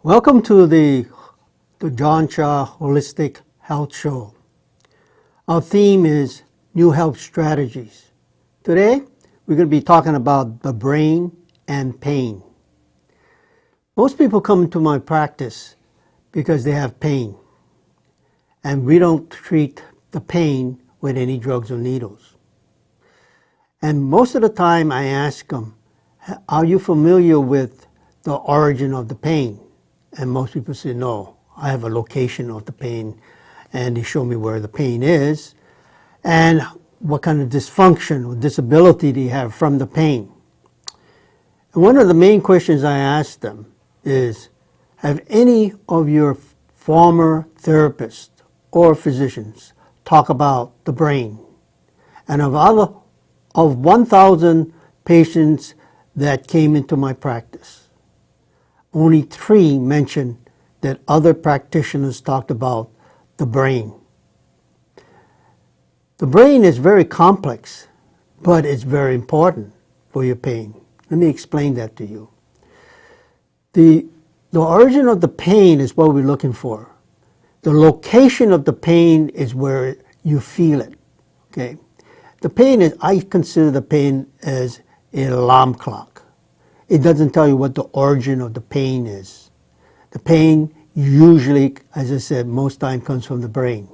Welcome to the Char Holistic Health Show. Our theme is New Health Strategies. Today, we're going to be talking about the brain and pain. Most people come into my practice because they have pain, and we don't treat the pain with any drugs or needles. And most of the time I ask them, are you familiar with the origin of the pain? And most people say, no, I have a location of the pain, and they show me where the pain is and what kind of dysfunction or disability they have from the pain. And one of the main questions I ask them is, have any of your former therapists or physicians talk about the brain? And of 1,000 patients that came into my practice, only 3 mentioned that other practitioners talked about the brain. The brain is very complex, but it's very important for your pain. Let me explain that to you. The origin of the pain is what we're looking for. The location of the pain is where you feel it. Okay? The pain is, I consider the pain as an alarm clock. It doesn't tell you what the origin of the pain is. The pain usually, as I said, most time comes from the brain.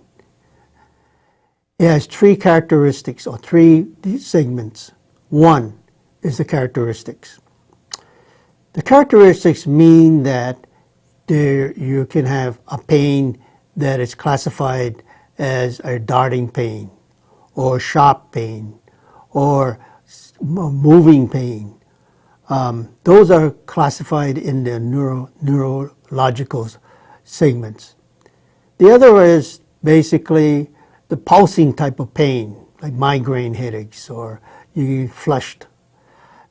It has 3 characteristics or 3 segments. 1 is the characteristics. The characteristics mean that you can have a pain that is classified as a darting pain, or sharp pain, or moving pain. Those are classified in the neurological segments. The other is basically the pulsing type of pain, like migraine headaches or you get flushed.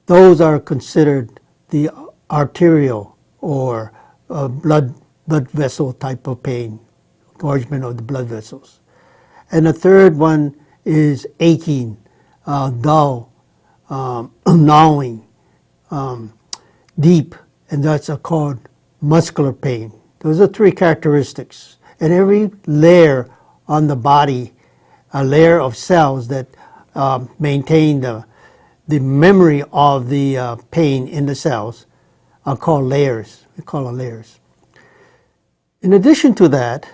Those are considered the arterial or blood vessel type of pain, engorgement of the blood vessels. And the third one is aching, dull, gnawing, deep, and that's called muscular pain. Those are 3 characteristics. And every layer on the body, a layer of cells that maintain the memory of the pain in the cells, are called layers. We call them layers. In addition to that,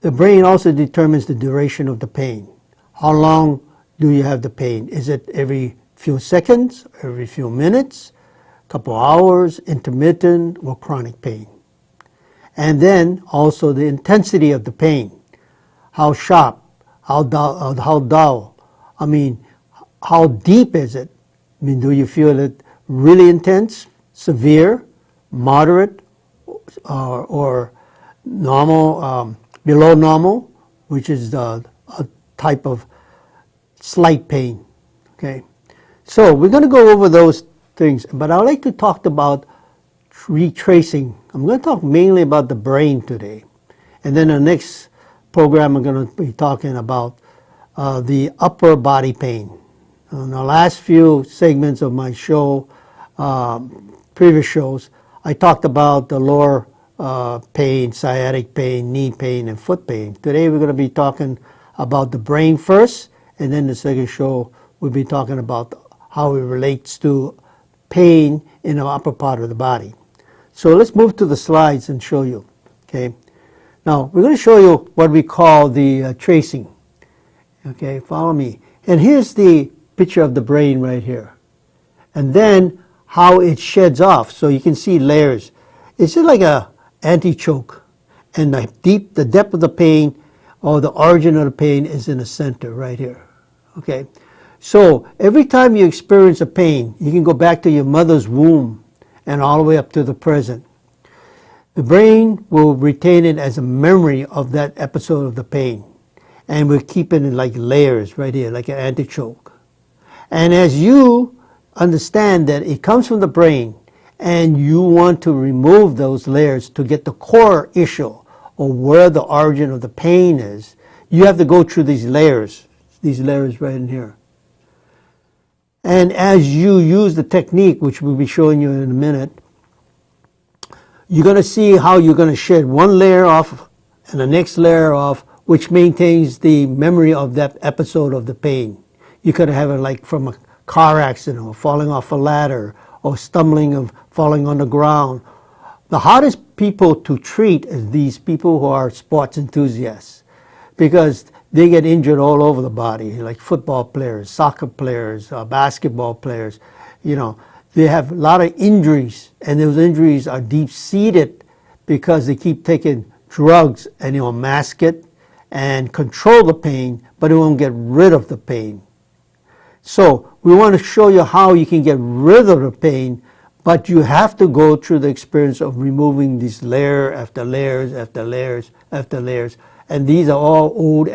the brain also determines the duration of the pain. How long do you have the pain? Is it every few seconds, every few minutes, a couple hours, intermittent, or chronic pain? And then also the intensity of the pain. How sharp, how dull, I mean, how deep is it? I mean, do you feel it really intense, severe, moderate, or normal, below normal, which is a type of slight pain, okay? So we're going to go over those things, but I'd like to talk about retracing. I'm going to talk mainly about the brain today. And then the next program I'm going to be talking about the upper body pain. In the last few segments of my show, previous shows, I talked about the lower pain, sciatic pain, knee pain, and foot pain. Today we're going to be talking about the brain first, and then the second show we'll be talking about how it relates to pain in the upper part of the body. So let's move to the slides and show you. Okay. Now we're going to show you what we call the tracing. Okay, follow me. And here's the picture of the brain right here. And then how it sheds off. So you can see layers. It's just like a anti-choke. And the depth of the pain or the origin of the pain is in the center right here. Okay. So every time you experience a pain, you can go back to your mother's womb and all the way up to the present. The brain will retain it as a memory of that episode of the pain. And we'll keep it in like layers right here, like an anti-choke. And as you understand that it comes from the brain and you want to remove those layers to get the core issue or where the origin of the pain is, you have to go through these layers right in here. And as you use the technique, which we'll be showing you in a minute, you're going to see how you're going to shed one layer off and the next layer off, which maintains the memory of that episode of the pain. You could have it like from a car accident or falling off a ladder or stumbling of falling on the ground. The hardest people to treat is these people who are sports enthusiasts, because they get injured all over the body, like football players, soccer players, basketball players. You know, they have a lot of injuries, and those injuries are deep-seated because they keep taking drugs and they'll mask it and control the pain, but it won't get rid of the pain. So we want to show you how you can get rid of the pain, but you have to go through the experience of removing these layer after layers after layers after layers. And these are all old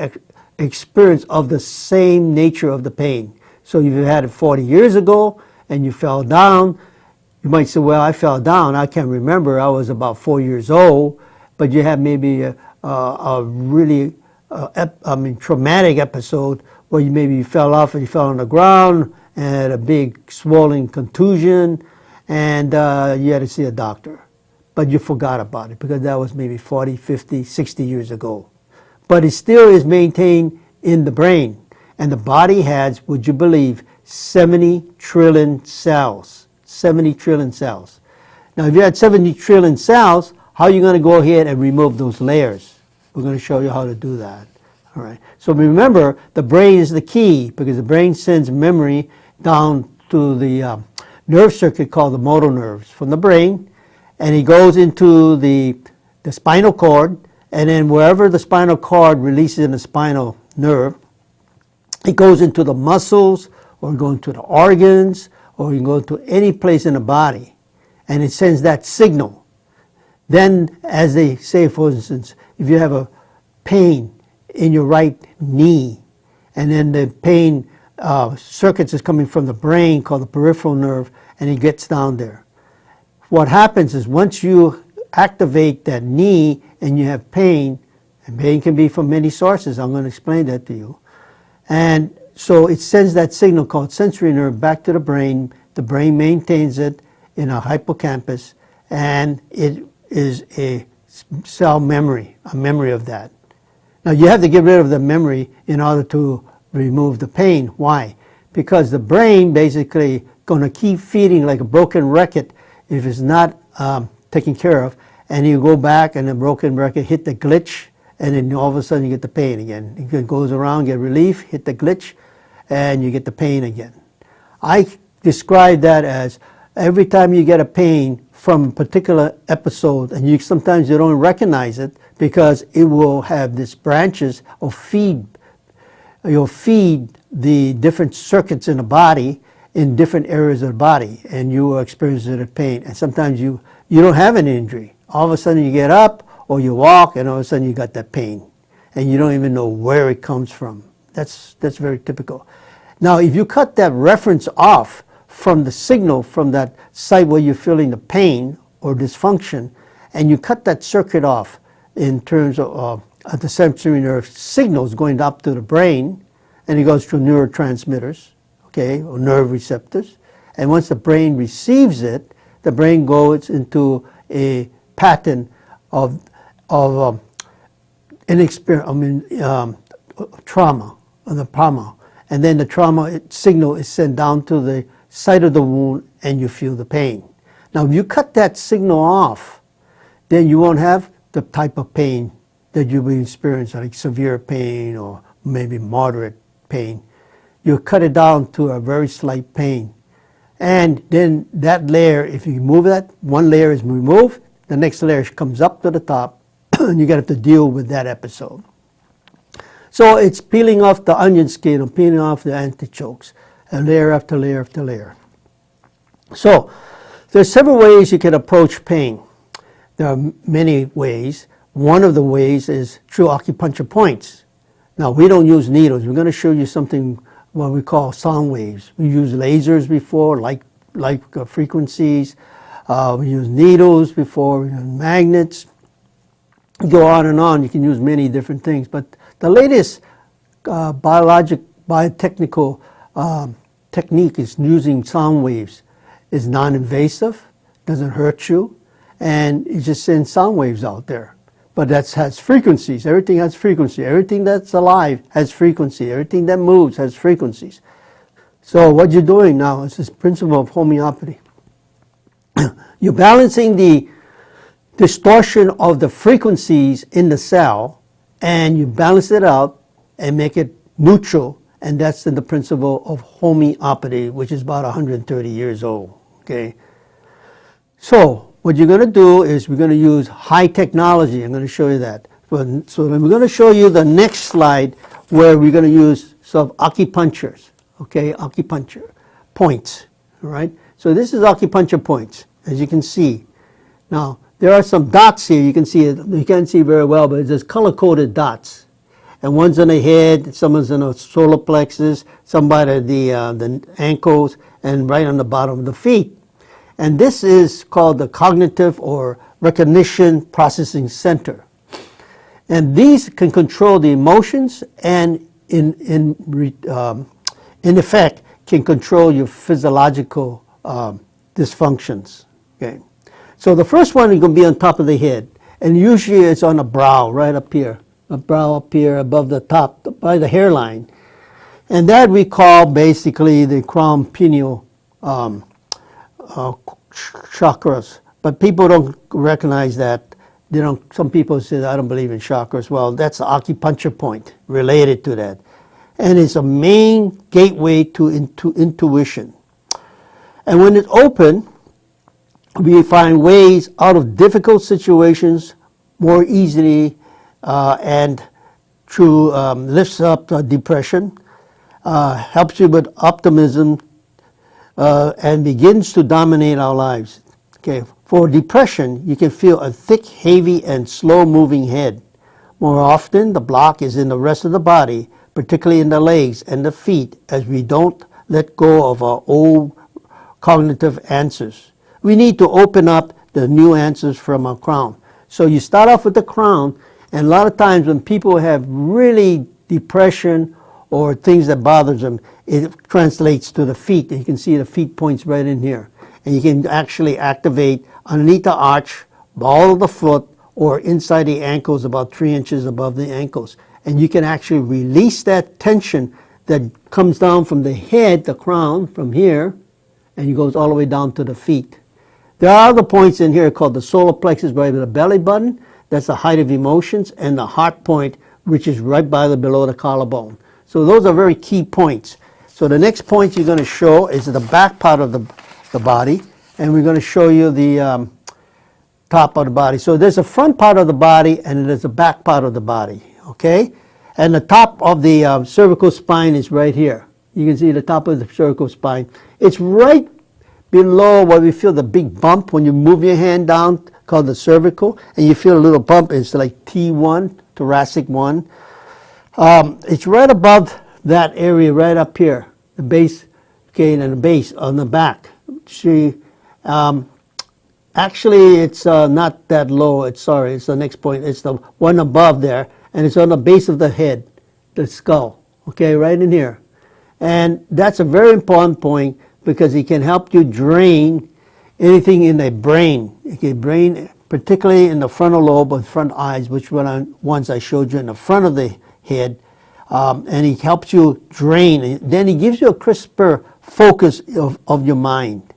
experience of the same nature of the pain. So if you had it 40 years ago and you fell down, you might say, well, I fell down. I can't remember. I was about 4 years old. But you have maybe a really traumatic episode where you maybe fell off and you fell on the ground and had a big swollen contusion, and you had to see a doctor. But you forgot about it because that was maybe 40, 50, 60 years ago. But it still is maintained in the brain. And the body has, would you believe, 70 trillion cells. 70 trillion cells. Now, if you had 70 trillion cells, how are you going to go ahead and remove those layers? We're going to show you how to do that. All right. So remember, the brain is the key, because the brain sends memory down to the nerve circuit called the motor nerves from the brain, and it goes into the spinal cord, and then wherever the spinal cord releases in the spinal nerve, it goes into the muscles, or going to the organs, or you can go to any place in the body, and it sends that signal. Then, as they say, for instance, if you have a pain in your right knee, and then the pain circuits is coming from the brain called the peripheral nerve, and it gets down there. What happens is once you activate that knee and you have pain, and pain can be from many sources, I'm going to explain that to you, and so it sends that signal called sensory nerve back to the brain. The brain maintains it in a hippocampus, and it is a cell memory, a memory of that. Now you have to get rid of the memory in order to remove the pain. Why? Because the brain basically going to keep feeding like a broken record if it's not taken care of, and you go back and the broken record hit the glitch, and then all of a sudden you get the pain again. It goes around, get relief, hit the glitch, and you get the pain again. I describe that as every time you get a pain from a particular episode, and sometimes you don't recognize it because it will have these branches of feed. You'll feed the different circuits in the body in different areas of the body, and you will experience the pain. And sometimes you don't have an injury. All of a sudden you get up or you walk, and all of a sudden you got that pain, and you don't even know where it comes from. That's very typical. Now, if you cut that reference off from the signal from that site where you're feeling the pain or dysfunction, and you cut that circuit off in terms of the sensory nerve signals going up to the brain, and it goes through neurotransmitters, okay, or nerve receptors, and once the brain receives it, the brain goes into a pattern of trauma, and then the trauma signal is sent down to the site of the wound, and you feel the pain. Now, if you cut that signal off, then you won't have the type of pain that you'll be experiencing, like severe pain or maybe moderate pain. You cut it down to a very slight pain. And then that layer, if you remove that, one layer is removed, the next layer comes up to the top, and you got to deal with that episode. So it's peeling off the onion skin or peeling off the artichokes, layer after layer after layer. So there's several ways you can approach pain. There are many ways. One of the ways is through acupuncture points. Now, we don't use needles. We're going to show you something what we call sound waves. We use lasers before, like frequencies. We use needles before, we use magnets. Go on and on. You can use many different things. But the latest biotechnical technique is using sound waves. It's non-invasive, doesn't hurt you, and it just sends sound waves out there. But that has frequencies. Everything has frequency. Everything that's alive has frequency. Everything that moves has frequencies. So what you're doing now is this principle of homeopathy. You're balancing the distortion of the frequencies in the cell, and you balance it out and make it neutral, and that's the principle of homeopathy, which is about 130 years old. Okay. So what you're going to do is we're going to use high technology. I'm going to show you that. So then we're going to show you the next slide where we're going to use some acupunctures. Okay, acupuncture points. All right. So this is acupuncture points, as you can see. Now there are some dots here. You can see it. You can't see very well, but it's just color-coded dots. And one's on the head, someone's in the solar plexus, some by the ankles, and right on the bottom of the feet. And this is called the cognitive or recognition processing center. And these can control the emotions and in effect can control your physiological dysfunctions. Okay. So the first one is going to be on top of the head, and usually it's on the brow, right up here. A brow up here above the top, by the hairline. And that we call basically the crown pineal chakras. But people don't recognize that. They don't. Some people say, I don't believe in chakras. Well, that's the acupuncture point related to that. And it's a main gateway to intuition. And when it's open, we find ways out of difficult situations more easily, and through lifts up depression, helps you with optimism, and begins to dominate our lives. Okay, for depression, you can feel a thick, heavy, and slow-moving head. More often, the block is in the rest of the body, particularly in the legs and the feet, as we don't let go of our old cognitive answers. We need to open up the new answers from our crown. So you start off with the crown, and a lot of times when people have really depression or things that bothers them, it translates to the feet. You can see the feet points right in here. And you can actually activate underneath the arch, ball of the foot, or inside the ankles about 3 inches above the ankles. And you can actually release that tension that comes down from the head, the crown, from here, and it goes all the way down to the feet. There are other points in here called the solar plexus by the belly button. That's the height of emotions, and the heart point, which is right below the collarbone. So those are very key points. So the next point you're going to show is the back part of the body, and we're going to show you the top of the body. So there's a front part of the body, and there's a back part of the body. Okay, and the top of the cervical spine is right here. You can see the top of the cervical spine. It's right below where we feel the big bump when you move your hand down, called the cervical, and you feel a little bump. It's like T1, thoracic 1. It's right above that area, right up here, the base, okay, and the base on the back. See, actually, it's not that low. It's the next point. It's the one above there, and it's on the base of the head, the skull. Okay, right in here, and that's a very important point because it can help you drain anything in the brain. Okay, brain, particularly in the frontal lobe or front eyes, which ones I showed you in the front of the head, and it helps you drain. Then it gives you a crisper focus of your mind.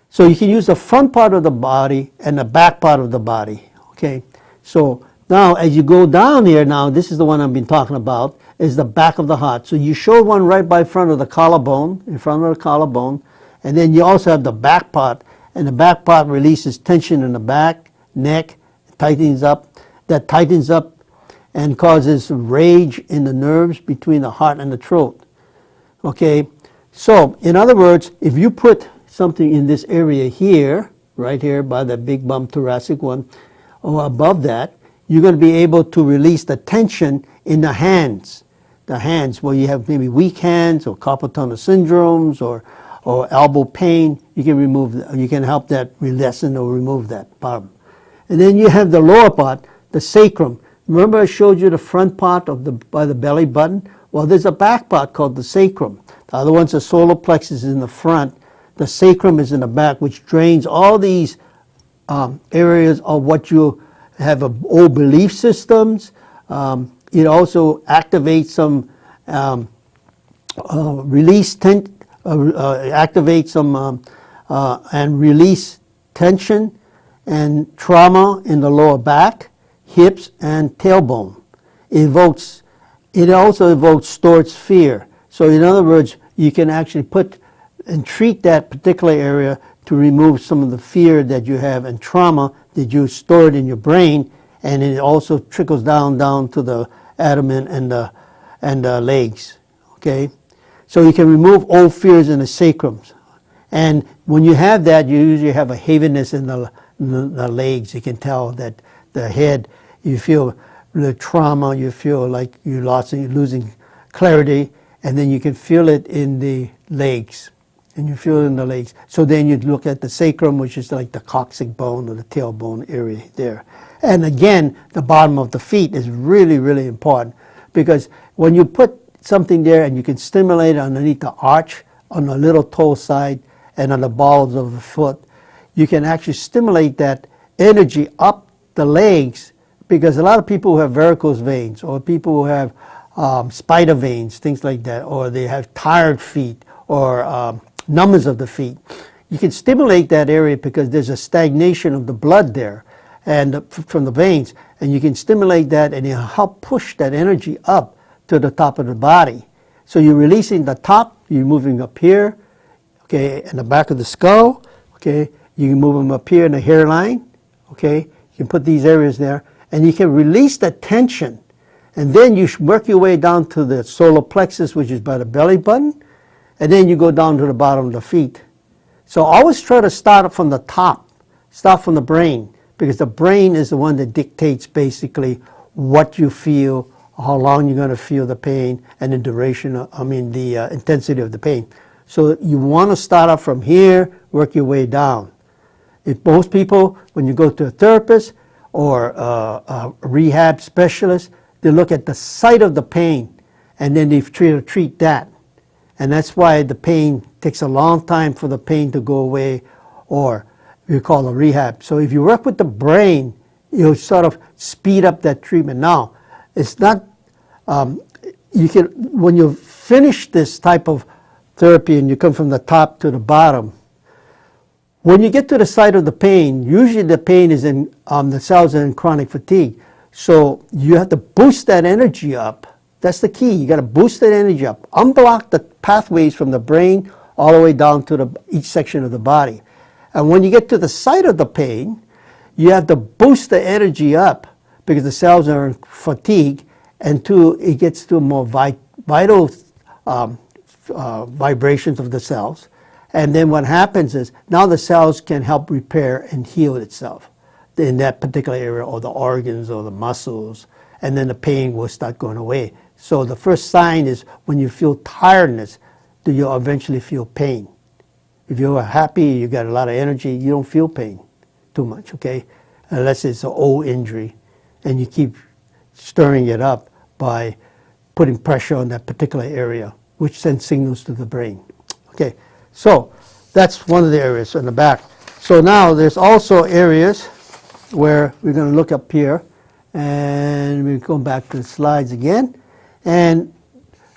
So you can use the front part of the body and the back part of the body. Okay, so now as you go down here, now this is the one I've been talking about, is the back of the heart. So you showed one right by front of the collarbone, in front of the collarbone, and then you also have the back part, and the back part releases tension in the back, neck, tightens up. That tightens up and causes rage in the nerves between the heart and the throat. Okay, so in other words, if you put something in this area here, right here by the big bump thoracic one, or above that, you're going to be able to release the tension in the hands. The hands, where you have maybe weak hands or carpal tunnel syndromes or elbow pain, you can help that lessen or remove that problem. And then you have the lower part, the sacrum. Remember I showed you the front part by the belly button? Well, there's a back part called the sacrum. The other one's the solar plexus is in the front. The sacrum is in the back, which drains all these areas of what you have old belief systems. It also activates some activate some and release tension and trauma in the lower back, hips, and tailbone. It also evokes stored fear. So in other words, you can actually put and treat that particular area to remove some of the fear that you have and trauma that you stored in your brain, and it also trickles down to the abdomen and the legs. Okay, so you can remove old fears in the sacrums, and when you have that, you usually have a heaviness in the legs. You can tell that the head, you feel the trauma, you feel like you're losing clarity, and then you can feel it in the legs. And you feel it in the legs. So then you look at the sacrum, which is like the coccyx bone or the tailbone area there. And again, the bottom of the feet is really, really important, because when you put something there and you can stimulate underneath the arch, on the little toe side, and on the balls of the foot, you can actually stimulate that energy up the legs, because a lot of people who have varicose veins, or people who have spider veins, things like that, or they have tired feet, or numbness of the feet. You can stimulate that area because there's a stagnation of the blood there and from the veins, and you can stimulate that and it'll help push that energy up to the top of the body. So you're releasing the top, you're moving up here, okay, in the back of the skull, okay, you can move them up here in the hairline, okay, you can put these areas there, and you can release the tension, and then you work your way down to the solar plexus, which is by the belly button, and then you go down to the bottom of the feet. So always try to start from the top, start from the brain, because the brain is the one that dictates basically what you feel, how long you're going to feel the pain, and the duration, the intensity of the pain. So you want to start off from here, work your way down. If most people, when you go to a therapist or a rehab specialist, they look at the site of the pain, and then they try to treat that. And that's why the pain takes a long time for the pain to go away, or we call a rehab. So if you work with the brain, you'll sort of speed up that treatment. Now, it's not, when you finish this type of therapy and you come from the top to the bottom, when you get to the site of the pain, usually the pain is in, the cells are in chronic fatigue. So you have to boost that energy up. That's the key. You got to boost that energy up. Unblock the pathways from the brain all the way down to each section of the body. And when you get to the site of the pain, you have to boost the energy up because the cells are in fatigue, and it gets to more vital vibrations of the cells. And then what happens is now the cells can help repair and heal itself in that particular area, or the organs or the muscles, and then the pain will start going away. So the first sign is when you feel tiredness, do you eventually feel pain. If you're happy, you got a lot of energy, you don't feel pain too much, okay? Unless it's an old injury, and you keep stirring it up by putting pressure on that particular area, which sends signals to the brain. Okay, so that's one of the areas in the back. So now there's also areas where we're going to look up here, and we go back to the slides again. And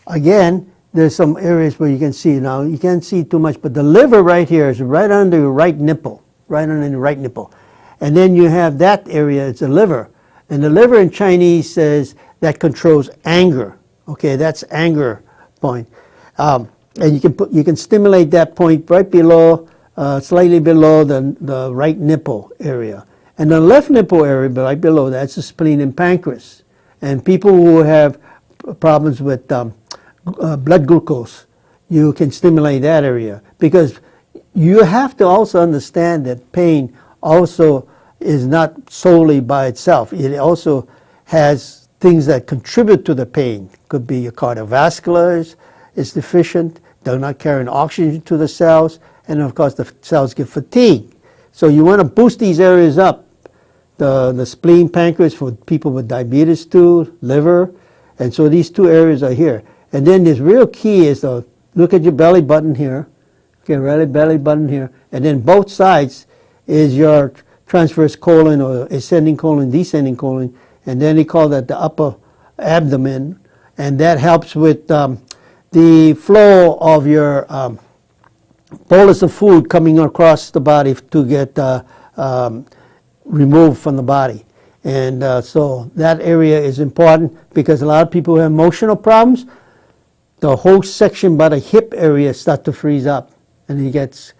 again, there's some areas where you can see. Now, you can't see too much, but the liver right here is right under your right nipple, right under the right nipple. And then you have that area, it's the liver. And the liver in Chinese says that controls anger. Okay, that's anger point. And you can stimulate that point right below, slightly below the right nipple area. And the left nipple area, right below, that's the spleen and pancreas. And people who have problems with blood glucose, you can stimulate that area, because you have to also understand that pain also is not solely by itself. It also has things that contribute to the pain. Could be your cardiovascular is deficient, they're not carrying oxygen to the cells, and of course the cells get fatigued. So you want to boost these areas up. The spleen, pancreas for people with diabetes too, liver, and so these two areas are here. And then this real key is to look at your belly button here, okay, really belly button here, and then both sides is your transverse colon or ascending colon, descending colon, and then they call that the upper abdomen, and that helps with the flow of your bolus of food coming across the body to get removed from the body. And so that area is important because a lot of people who have emotional problems, the whole section by the hip area starts to freeze up and it gets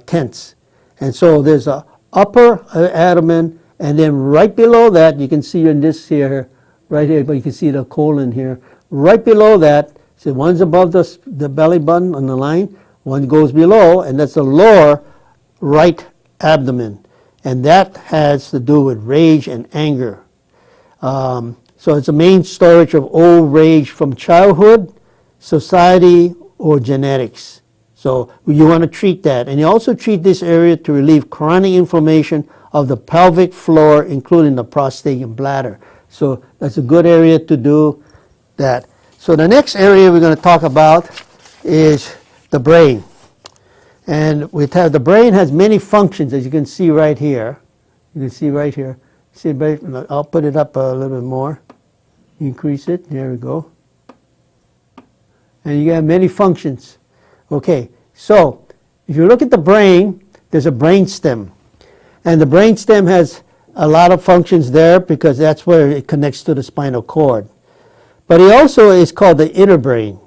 tense. And so there's a upper abdomen, and then right below that, you can see in this here, right here, but you can see the colon here. Right below that, so one's above the belly button on the line, one goes below, and that's the lower right abdomen. And that has to do with rage and anger. So it's a main storage of old rage from childhood, society, or genetics. So you want to treat that. And you also treat this area to relieve chronic inflammation of the pelvic floor, including the prostate and bladder. So that's a good area to do that. So the next area we're going to talk about is the brain. And the brain has many functions, as you can see right here. You can see right here. See, I'll put it up a little bit more. Increase it. There we go. And you have many functions. Okay, so if you look at the brain, there's a brain stem. And the brain stem has a lot of functions there because that's where it connects to the spinal cord. But it also is called the inner brain.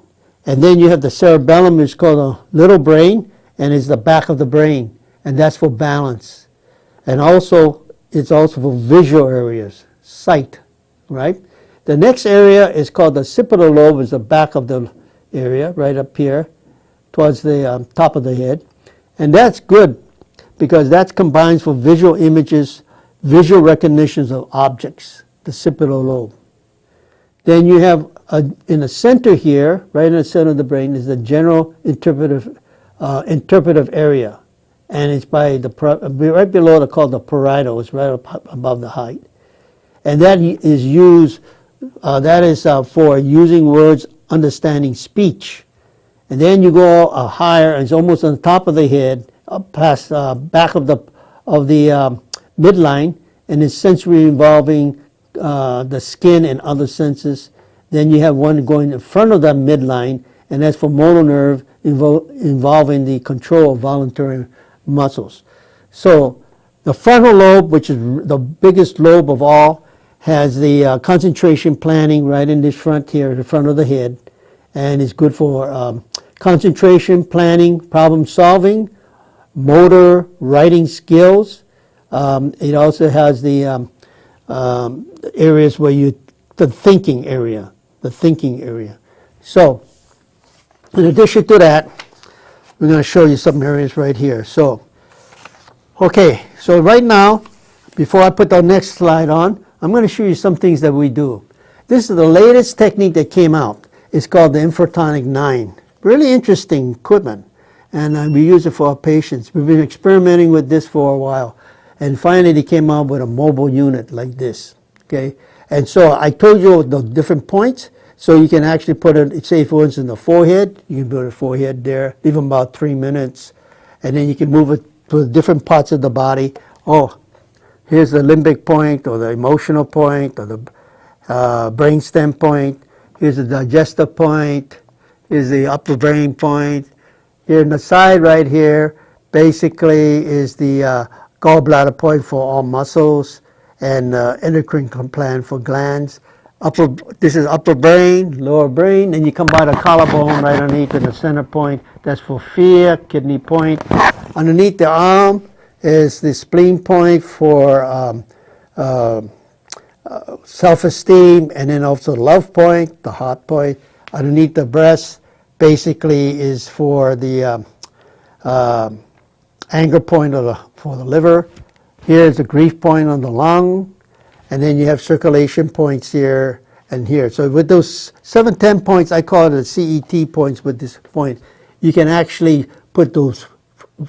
And then you have the cerebellum, which is called a little brain, and it's the back of the brain. And that's for balance. And also, it's also for visual areas, sight, right? The next area is called the occipital lobe, is the back of the area, right up here, towards the top of the head. And that's good because that combines for visual images, visual recognitions of objects, the occipital lobe. Then you have in the center here, right in the center of the brain, is the general interpretive area. And it's by right below the called the parietal, it's right up above the height. And that is used, for using words, understanding speech. And then you go higher, and it's almost on the top of the head, up past back of the midline, and it's sensory involving the skin and other senses. Then you have one going in front of that midline, and that's for motor nerve involving the control of voluntary muscles. So the frontal lobe, which is the biggest lobe of all, has the concentration planning right in this front here, the front of the head, and it's good for concentration, planning, problem solving, motor, writing skills. It also has the areas where the thinking area. So, in addition to that, we're going to show you some areas right here. So, okay, so right now, before I put the next slide on, I'm going to show you some things that we do. This is the latest technique that came out. It's called the Infratonic 9. Really interesting equipment, and we use it for our patients. We've been experimenting with this for a while, and finally they came out with a mobile unit like this. Okay, and so I told you the different points, so you can actually put it, say for instance, in the forehead. You can put a forehead there, leave them about 3 minutes, and then you can move it to the different parts of the body. Oh, here's the limbic point, or the emotional point, or the brainstem point. Here's the digestive point. Here's the upper brain point. Here on the side right here, basically is the gallbladder point for all muscles, and endocrine gland for glands. This is upper brain, lower brain, and you come by the collarbone right underneath in the center point. That's for fear, kidney point. Underneath the arm is the spleen point for self-esteem, and then also love point, the heart point. Underneath the breast basically is for the anger point for the liver. Here's the grief point on the lung, and then you have circulation points here and here. So with those 7-10 points, I call it the CET points with this point. You can actually put those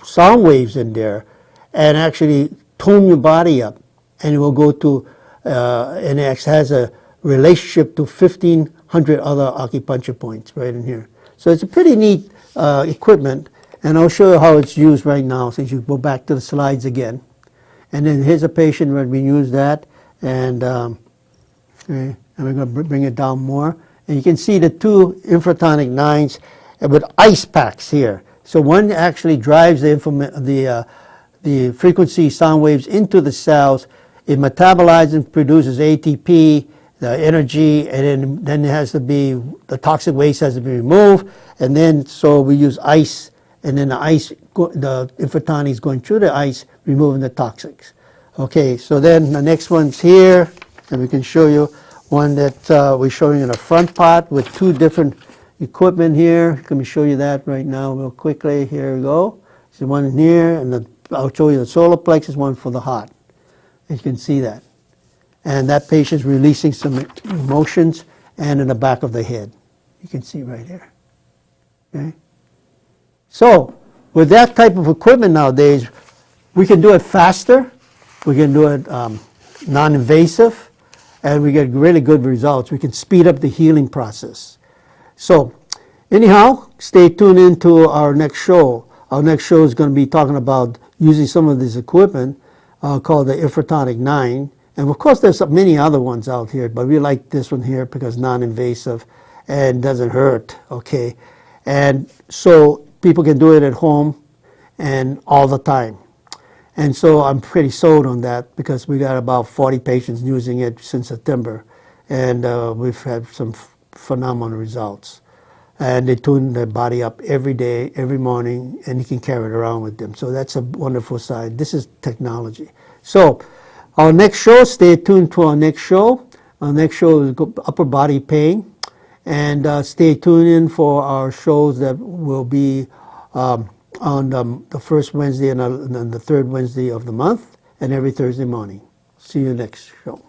sound waves in there and actually tone your body up, and it will go to, and it has a relationship to 1,500 other acupuncture points right in here. So it's a pretty neat equipment, and I'll show you how it's used right now since you go back to the slides again. And then here's a patient where we use that, and okay, and we're going to bring it down more. And you can see the two infratonic 9s with ice packs here. So one actually drives the frequency sound waves into the cells. It metabolizes and produces ATP, the energy, and then it has to be, the toxic waste has to be removed. And then, so we use ice, and then the infratonic is going through the ice, removing the toxics. Okay, so then the next one's here, and we can show you one that we're showing in a front part with two different equipment here. Let me show you that right now real quickly. Here we go. There's one in here, and I'll show you the solar plexus, one for the heart. You can see that. And that patient's releasing some emotions and in the back of the head. You can see right here. Okay? So, with that type of equipment nowadays, we can do it faster, we can do it non-invasive, and we get really good results. We can speed up the healing process. So, anyhow, stay tuned into our next show. Our next show is going to be talking about using some of this equipment called the infratonic 9. And of course, there's many other ones out here, but we like this one here because non-invasive and doesn't hurt, okay? And so people can do it at home and all the time. And so I'm pretty sold on that because we got about 40 patients using it since September. And we've had some phenomenal results. And they tune their body up every day, every morning, and you can carry it around with them. So that's a wonderful side. This is technology. So our next show, stay tuned to our next show. Our next show is upper body pain. And stay tuned in for our shows that will be on the first Wednesday and the third Wednesday of the month, and every Thursday morning. See you next show.